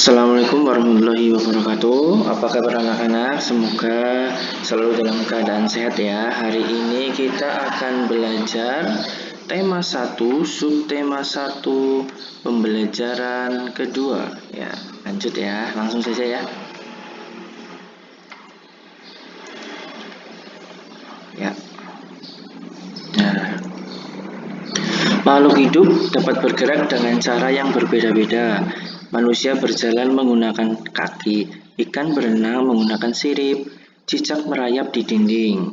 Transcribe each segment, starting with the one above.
Assalamualaikum warahmatullahi wabarakatuh. Apa kabar anak-anak? Semoga selalu dalam keadaan sehat ya. Hari ini kita akan belajar tema 1, subtema 1, pembelajaran kedua. Ya, lanjut ya. Langsung saja ya. Ya. Nah, makhluk hidup dapat bergerak dengan cara yang berbeda-beda. Manusia berjalan menggunakan kaki, ikan berenang menggunakan sirip, cicak merayap di dinding.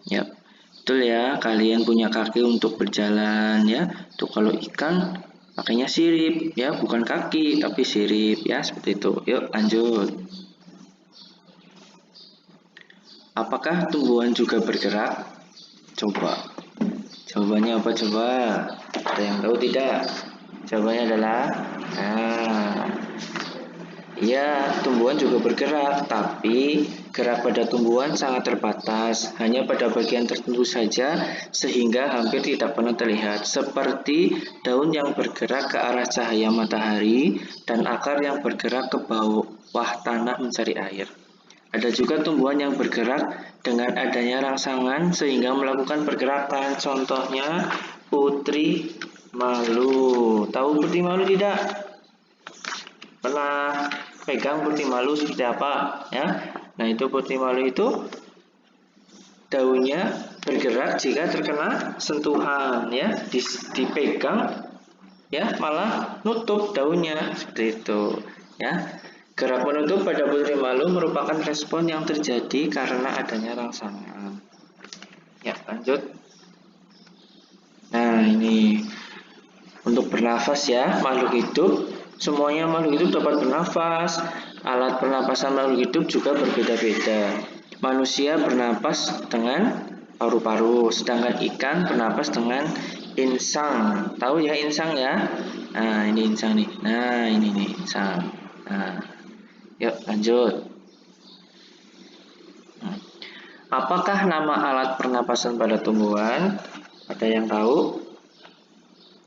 Ya, betul ya. Kalian punya kaki untuk berjalan ya. Tuh kalau ikan pakainya sirip ya, bukan kaki tapi sirip ya, seperti itu. Yuk lanjut. Apakah tumbuhan juga bergerak? Coba. Jawabannya apa coba? Ada yang tahu tidak? Jawabannya adalah ya, tumbuhan juga bergerak, tapi gerak pada tumbuhan sangat terbatas, hanya pada bagian tertentu saja sehingga hampir tidak pernah terlihat, seperti daun yang bergerak ke arah cahaya matahari dan akar yang bergerak ke bawah tanah mencari air. Ada juga tumbuhan yang bergerak dengan adanya rangsangan sehingga melakukan pergerakan. Contohnya putri malu. Tahu putri malu tidak? Pernah pegang putri malu seperti apa? Ya. Nah itu putri malu itu daunnya bergerak jika terkena sentuhan, ya. Dipegang, ya malah nutup daunnya seperti itu, ya. Gerak menutup pada putri malu merupakan respon yang terjadi karena adanya rangsangan. Ya, lanjut. Nah, ini untuk bernafas ya, makhluk hidup. Semuanya makhluk hidup dapat bernafas. Alat pernapasan makhluk hidup juga berbeda-beda. Manusia bernapas dengan paru-paru, sedangkan ikan bernapas dengan insang. Tahu ya insang ya? Nah, ini insang nih. Nah, ini nih insang. Nah, yuk lanjut. Apakah nama alat pernapasan pada tumbuhan? Ada yang tahu?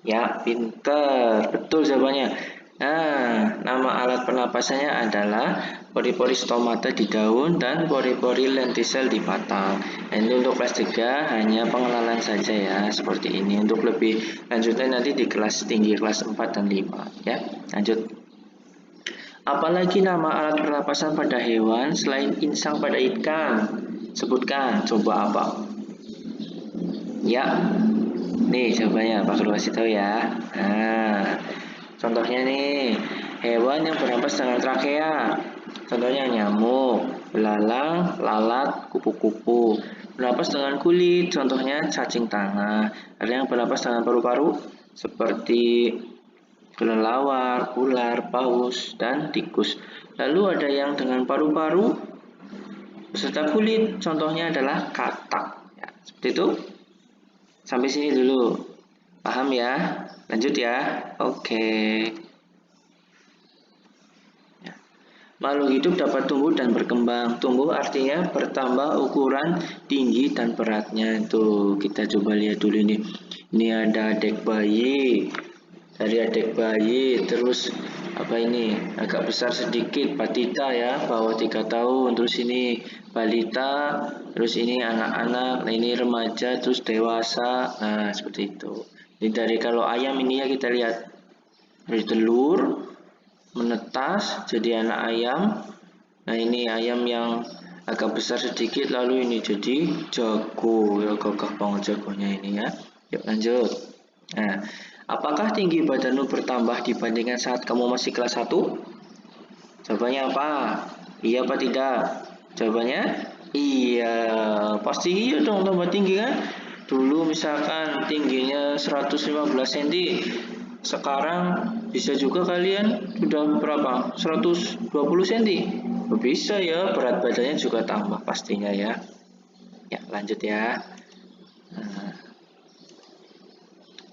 Ya, pinter. Betul jawabannya. Nah, nama alat pernapasannya adalah pori-pori stomata di daun dan pori-pori lentisel di batang. Nah, ini untuk kelas 3 hanya pengenalan saja ya, seperti ini. Untuk lebih lanjutnya nanti di kelas tinggi, kelas 4 dan 5 ya. Lanjut. Apalagi nama alat pernapasan pada hewan selain insang pada ikan? Sebutkan, coba apa? Ya, nih jawabannya Pak Guru kasih tahu ya. Nah, contohnya nih, hewan yang bernapas dengan trakea. Contohnya nyamuk, belalang, lalat, kupu-kupu. Bernapas dengan kulit, contohnya cacing tanah. Ada yang bernapas dengan paru-paru, seperti kelelawar, ular, paus, dan tikus. Lalu ada yang dengan paru-paru beserta kulit, contohnya adalah katak. Ya, seperti itu. Sampai sini dulu. Paham ya? Lanjut ya. Oke. Ya. Makhluk hidup dapat tumbuh dan berkembang. Tumbuh artinya bertambah ukuran, tinggi, dan beratnya. Tuh, kita coba lihat dulu ini. Ini ada adik bayi. Dari adik bayi terus apa ini agak besar sedikit batita ya, bawah 3 tahun, terus ini balita, terus ini anak-anak, nah ini remaja, terus dewasa. Nah seperti itu. Jadi dari kalau ayam ini ya kita lihat dari telur menetas jadi anak ayam. Nah ini ayam yang agak besar sedikit, lalu ini jadi jago ya, gagah banget jagonya ini ya. Yuk lanjut. Nah, apakah tinggi badanmu bertambah dibandingkan saat kamu masih kelas 1? Jawabannya apa? Iya apa tidak? Jawabannya iya. Pasti iya dong, tambah tinggi kan? Dulu misalkan tingginya 115 cm, sekarang bisa juga kalian sudah berapa? 120 cm. Bisa ya, berat badannya juga tambah pastinya ya. Ya, lanjut ya.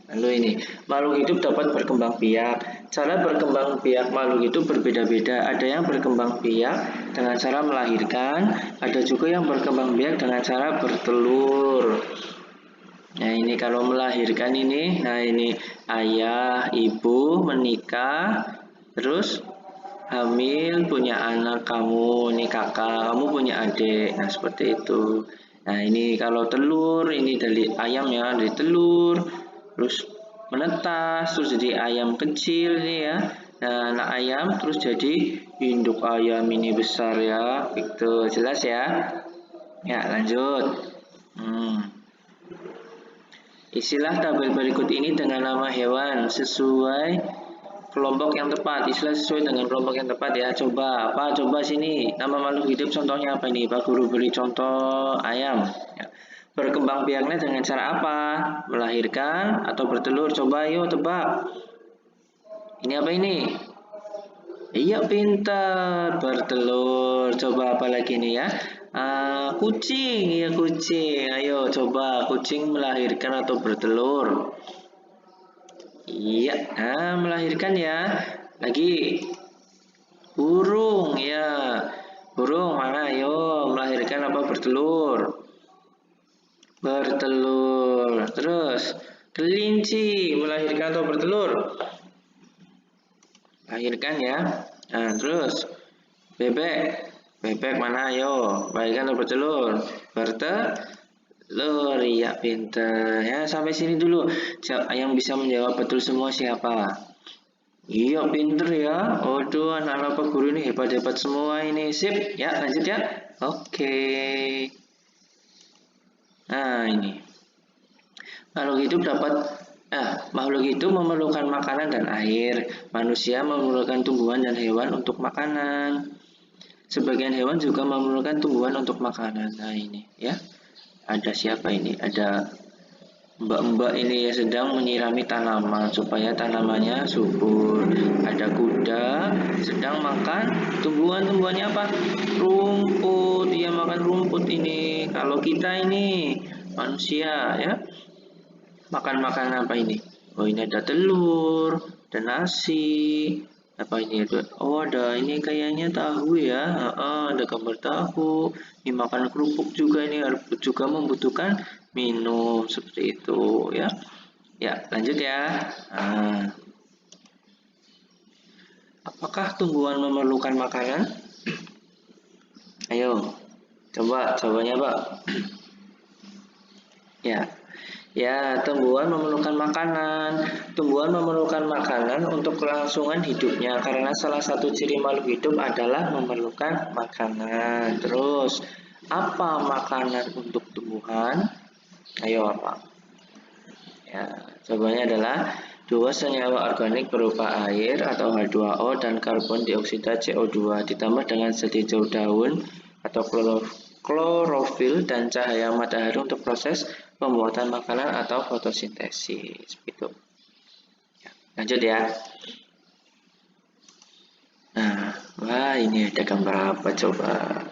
Lalu ini, makhluk hidup dapat berkembang biak. Cara berkembang biak makhluk hidup berbeda-beda. Ada yang berkembang biak dengan cara melahirkan, ada juga yang berkembang biak dengan cara bertelur. Nah ini kalau melahirkan ini, nah ini ayah, ibu menikah, terus hamil, punya anak, kamu ini kakak, kamu punya adik. Nah, seperti itu. Nah, ini kalau telur, ini dari ayam ya, dari telur, terus menetas, terus jadi ayam kecil nih ya. Nah, anak ayam terus jadi induk ayam ini besar ya. Itu jelas ya? Ya, lanjut. Hmm. Isilah tabel berikut ini dengan nama hewan sesuai kelompok yang tepat. Istilah sesuai dengan kelompok yang tepat ya. Coba apa? Coba sini. Nama makhluk hidup contohnya apa ini? Pak Guru beri contoh ayam. Ya. Berkembang biaknya dengan cara apa? Melahirkan atau bertelur? Coba yuk tebak. Ini apa ini? Iya pintar, bertelur. Coba apa lagi nih ya? Kucing, ya kucing. Ayo coba kucing melahirkan atau bertelur? Iya, melahirkan ya. Lagi burung, ya. Burung mana? Ayo melahirkan apa bertelur? Bertelur. Terus kelinci melahirkan atau bertelur? Lahirkan ya. Nah, terus bebek. Bebek mana? Ayo, melahirkan atau bertelur? Bertelur. Iya, pintar. Ya, sampai sini dulu. Yang bisa menjawab betul semua siapa? Iya, pinter ya. Waduh, anak-anak Pak Guru ini hebat-hebat semua ini. Sip, ya lanjut ya. Oke. Nah, ini. Makhluk hidup dapat makhluk hidup memerlukan makanan dan air. Manusia memerlukan tumbuhan dan hewan untuk makanan. Sebagian hewan juga memerlukan tumbuhan untuk makanan. Nah, ini ya. Ada siapa ini? Ada mbak-mbak ini ya sedang menyirami tanaman supaya tanamannya subur. Ada kuda sedang makan tumbuhan-tumbuhannya apa? Rumput. Dia makan rumput ini. Kalau kita ini manusia ya makan makanan apa ini? Oh ini ada telur, ada nasi. Apa ini ada? Oh ada ini kayaknya tahu ya. Ada gambar tahu. Ini makan kerupuk juga ini juga membutuhkan minum seperti itu ya. Ya lanjut ya. Apakah tumbuhan memerlukan makanan? Ayo, coba jawabannya Pak. Ya, ya, tumbuhan memerlukan makanan. Tumbuhan memerlukan makanan untuk kelangsungan hidupnya karena salah satu ciri makhluk hidup adalah memerlukan makanan. Terus, apa makanan untuk tumbuhan? Ayo apa? Ya, jawabannya adalah dua senyawa organik berupa air atau H2O dan karbon dioksida CO2 ditambah dengan zat hijau daun atau klorofil dan cahaya matahari untuk proses pembuatan makanan atau fotosintesis. Gitu. Ya, lanjut ya. Nah, wah ini ada gambar apa coba?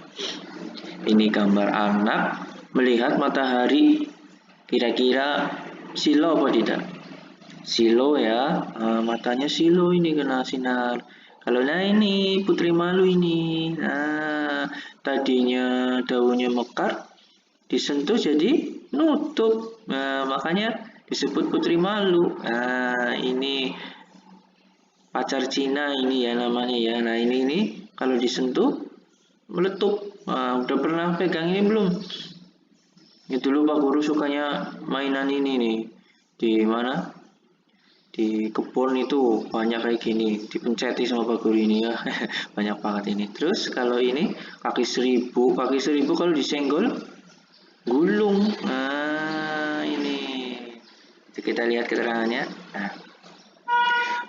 Ini gambar anak melihat matahari. Kira-kira silo apa tidak? Silo ya, matanya silo ini kena sinar. Kalau nah ini putri malu ini, nah tadinya daunnya mekar, disentuh jadi nutup. Nah, makanya disebut putri malu. Nah, ini pacar Cina ini ya namanya ya. Nah, ini kalau disentuh meletup. Nah, udah pernah pegang ini belum? Ini dulu Pak Guru sukanya mainan ini nih. Di mana? Di kebun itu banyak kayak gini, dipenceti sama Pak Guru ini ya. Banyak banget ini. Terus kalau ini kaki seribu kalau disenggol gulung. Nah, ini. Kita lihat keterangannya. Nah,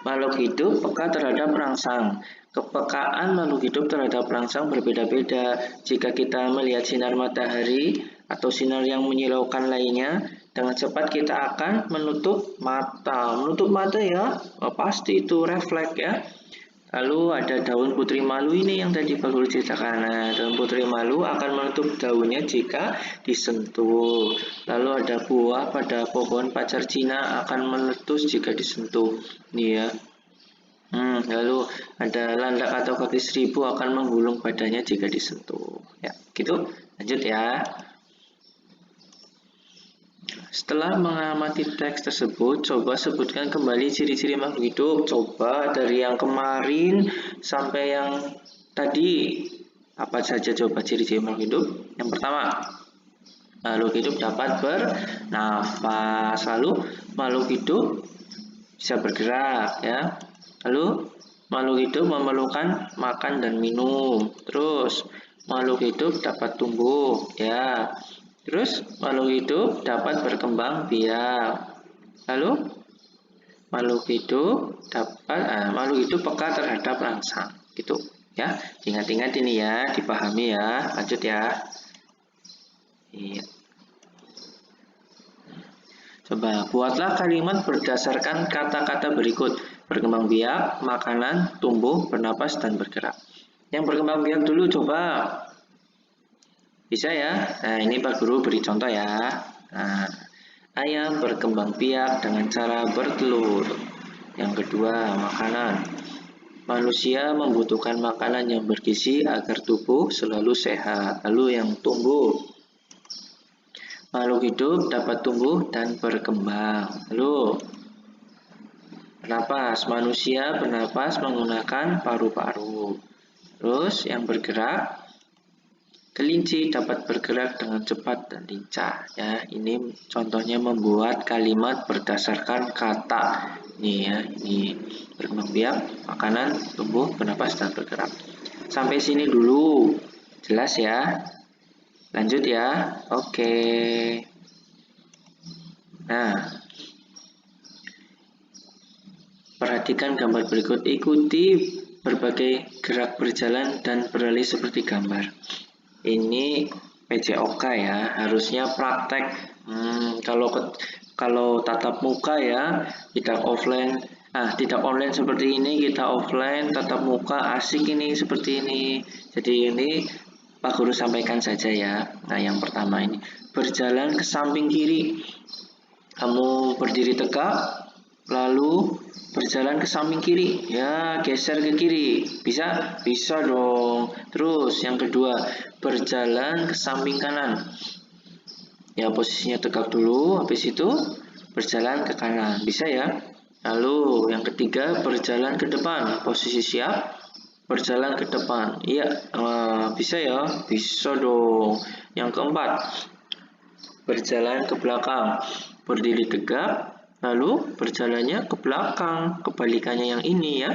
makhluk hidup peka terhadap rangsang. Kepekaan makhluk hidup terhadap rangsang berbeda-beda. Jika kita melihat sinar matahari atau sinar yang menyilaukan lainnya, dengan cepat kita akan menutup mata. Menutup mata ya, pasti itu refleks ya. Lalu ada daun putri malu ini yang tadi Pak Guru ceritakan. Nah, daun putri malu akan menutup daunnya jika disentuh. Lalu ada buah pada pohon pacar Cina akan meletus jika disentuh. Ini ya. Lalu ada landak atau kaki seribu akan menggulung badannya jika disentuh. Ya, gitu. Lanjut ya. Setelah mengamati teks tersebut, coba sebutkan kembali ciri-ciri makhluk hidup. Coba dari yang kemarin sampai yang tadi. Apa saja coba ciri-ciri makhluk hidup? Yang pertama, makhluk hidup dapat bernafas. Lalu makhluk hidup bisa bergerak ya. Lalu makhluk hidup memerlukan makan dan minum. Terus makhluk hidup dapat tumbuh ya. Terus makhluk hidup dapat berkembang biak. Lalu makhluk hidup peka terhadap rangsang gitu ya. Ingat-ingat ini ya, dipahami ya. Lanjut ya. Iya. Coba buatlah kalimat berdasarkan kata-kata berikut. Berkembang biak, makanan, tumbuh, bernapas, dan bergerak. Yang berkembang biak dulu coba. Bisa ya? Nah, ini Pak Guru beri contoh ya. Nah, ayam berkembang biak dengan cara bertelur. Yang kedua, makanan. Manusia membutuhkan makanan yang bergizi agar tubuh selalu sehat. Lalu yang tumbuh. Makhluk hidup dapat tumbuh dan berkembang. Lalu bernapas. Manusia bernapas menggunakan paru-paru. Terus yang bergerak. Kelinci dapat bergerak dengan cepat dan lincah. Ya, ini contohnya membuat kalimat berdasarkan kata. Ini ya, ini berkembang biak, makanan, tumbuh, bernapas dan bergerak. Sampai sini dulu. Jelas ya? Lanjut ya. Oke. Nah, perhatikan gambar berikut. Ikuti berbagai gerak berjalan dan beralih seperti gambar. Ini PJOK ya, harusnya praktek. Kalau tatap muka ya, kita offline. Tidak online seperti ini, kita offline, tatap muka asik ini seperti ini. Jadi ini Pak Guru sampaikan saja ya. Nah, yang pertama ini berjalan ke samping kiri. Kamu berdiri tegak, lalu berjalan ke samping kiri, ya geser ke kiri, bisa? Bisa dong. Terus yang kedua, berjalan ke samping kanan, ya posisinya tegak dulu, habis itu berjalan ke kanan, bisa ya? Lalu yang ketiga, berjalan ke depan, posisi siap, berjalan ke depan, iya, bisa ya? Bisa dong. Yang keempat, berjalan ke belakang, berdiri tegak, lalu berjalannya ke belakang, kebalikannya yang ini ya.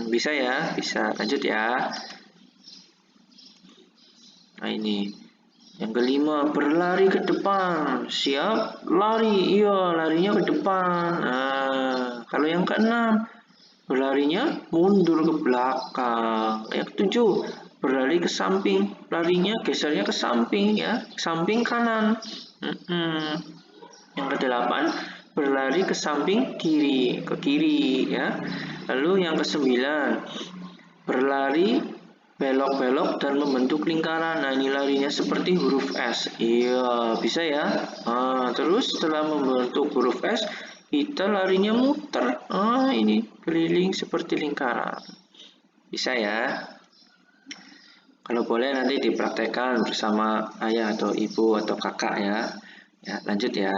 Bisa ya, bisa. Lanjut ya. Nah ini, yang kelima, berlari ke depan, siap, lari, iya, larinya ke depan. Nah, kalau yang keenam, berlarinya mundur ke belakang. Yang ketujuh, berlari ke samping, larinya gesernya ke samping ya, samping kanan. Yang kedelapan, berlari ke samping kiri, ke kiri ya. Lalu yang kesembilan, berlari belok-belok dan membentuk lingkaran. Nah, ini larinya seperti huruf S. Iya, bisa ya. Terus setelah membentuk huruf S, kita larinya muter. Ini keliling seperti lingkaran. Bisa ya. Kalau boleh nanti dipraktekkan bersama ayah atau ibu atau kakak ya. Ya, lanjut ya.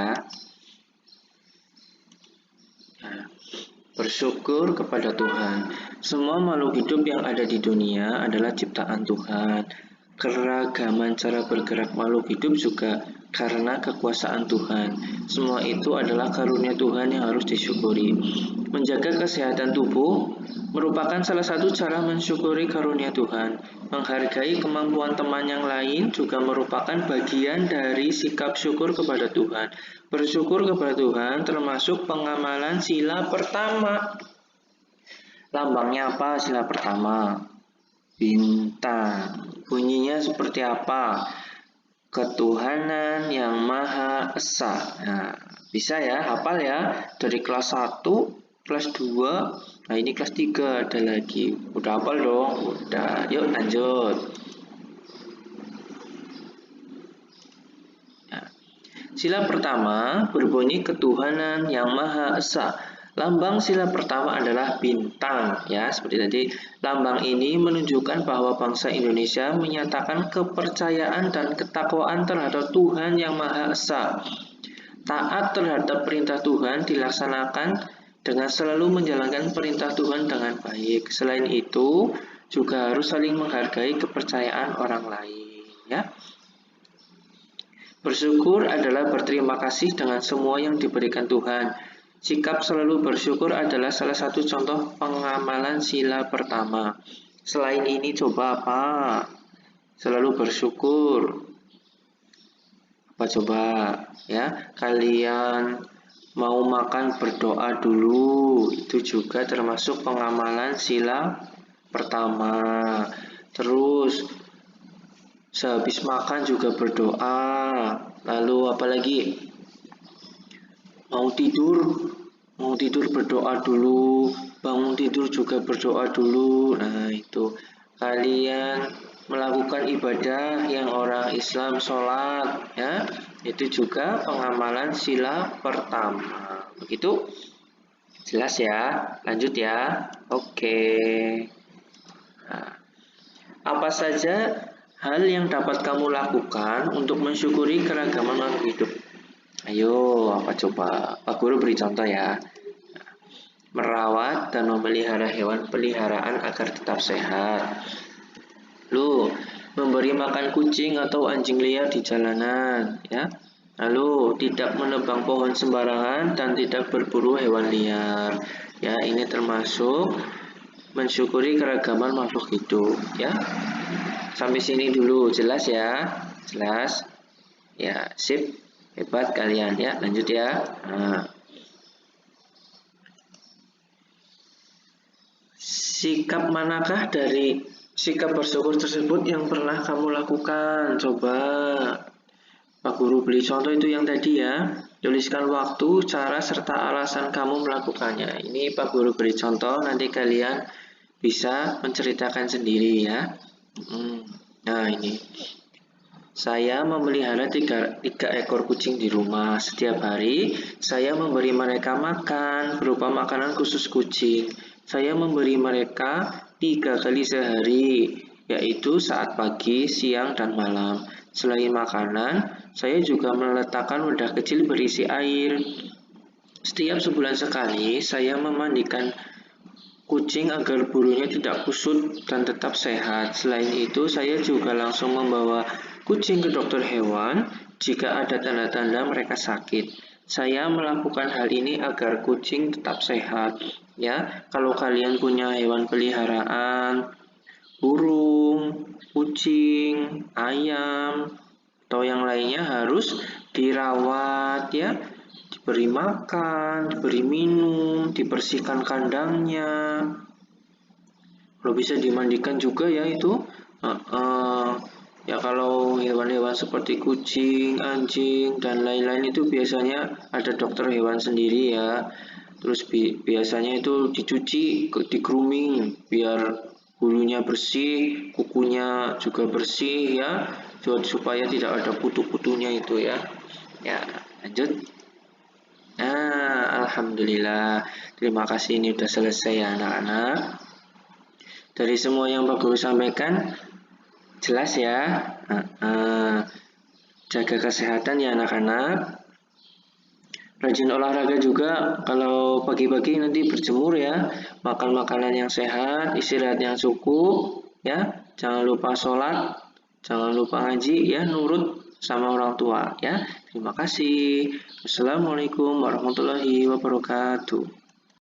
Bersyukur kepada Tuhan. Semua makhluk hidup yang ada di dunia adalah ciptaan Tuhan. Keragaman cara bergerak makhluk hidup juga karena kekuasaan Tuhan. Semua itu adalah karunia Tuhan yang harus disyukuri. Menjaga kesehatan tubuh merupakan salah satu cara mensyukuri karunia Tuhan. Menghargai kemampuan teman yang lain juga merupakan bagian dari sikap syukur kepada Tuhan. Bersyukur kepada Tuhan termasuk pengamalan sila pertama. Lambangnya apa sila pertama? Bintang. Bunyinya seperti apa? Ketuhanan yang Maha Esa. Nah, bisa ya, hafal ya. Dari kelas 1, kelas 2, nah ini kelas 3 ada lagi. Udah hafal dong? Udah. Yuk lanjut. Sila pertama berbunyi ketuhanan yang Maha Esa. Lambang sila pertama adalah bintang, ya. Seperti tadi, lambang ini menunjukkan bahwa bangsa Indonesia menyatakan kepercayaan dan ketakwaan terhadap Tuhan Yang Maha Esa. Taat terhadap perintah Tuhan dilaksanakan dengan selalu menjalankan perintah Tuhan dengan baik. Selain itu, juga harus saling menghargai kepercayaan orang lain, ya. Bersyukur adalah berterima kasih dengan semua yang diberikan Tuhan. Sikap selalu bersyukur adalah salah satu contoh pengamalan sila pertama. Selain ini coba apa? Selalu bersyukur. Apa coba? Ya, kalian mau makan berdoa dulu. Itu juga termasuk pengamalan sila pertama. Terus sehabis makan juga berdoa. Lalu apalagi? Mau tidur berdoa dulu, bangun tidur juga berdoa dulu. Nah, itu kalian melakukan ibadah yang orang Islam sholat, ya, itu juga pengamalan sila pertama. Begitu? Jelas ya? Lanjut ya. Oke. Nah, apa saja hal yang dapat kamu lakukan untuk mensyukuri keragaman makhluk hidup? Ayo, apa coba? Pak Guru beri contoh ya. Merawat dan memelihara hewan peliharaan agar tetap sehat. Lalu, memberi makan kucing atau anjing liar di jalanan, ya. Lalu, tidak menebang pohon sembarangan dan tidak berburu hewan liar. Ya, ini termasuk mensyukuri keragaman makhluk hidup, ya. Sampai sini dulu, jelas ya? Jelas? Ya, sip. Hebat kalian ya, lanjut ya. Nah, sikap manakah dari sikap bersyukur tersebut yang pernah kamu lakukan? Coba Pak Guru beri contoh itu yang tadi ya. Tuliskan waktu, cara, serta alasan kamu melakukannya. Ini Pak Guru beri contoh, nanti kalian bisa menceritakan sendiri ya. Nah, ini. Saya memelihara tiga ekor kucing di rumah. Setiap hari, saya memberi mereka makan berupa makanan khusus kucing. Saya memberi mereka 3 kali sehari, yaitu saat pagi, siang, dan malam. Selain makanan, saya juga meletakkan wadah kecil berisi air. Setiap sebulan sekali, saya memandikan kucing agar bulunya tidak kusut dan tetap sehat. Selain itu, saya juga langsung membawa kucing ke dokter hewan jika ada tanda-tanda mereka sakit. Saya melakukan hal ini agar kucing tetap sehat. Ya, kalau kalian punya hewan peliharaan, burung, kucing, ayam, atau yang lainnya harus dirawat ya, diberi makan, diberi minum, dibersihkan kandangnya. Kalau bisa dimandikan juga ya itu. Ya kalau hewan-hewan seperti kucing, anjing, dan lain-lain itu biasanya ada dokter hewan sendiri ya. Terus biasanya itu dicuci, di grooming biar bulunya bersih, kukunya juga bersih ya, supaya tidak ada kutu-kutunya itu ya. Ya, lanjut. Nah, alhamdulillah. Terima kasih ini sudah selesai ya anak-anak. Dari semua yang Pak Guru sampaikan, jelas ya. Jaga kesehatan ya anak-anak. Rajin olahraga juga, kalau pagi-pagi nanti berjemur ya. Makan makanan yang sehat, istirahat yang cukup ya. Jangan lupa sholat, jangan lupa ngaji ya, nurut sama orang tua ya. Terima kasih. Wassalamualaikum warahmatullahi wabarakatuh.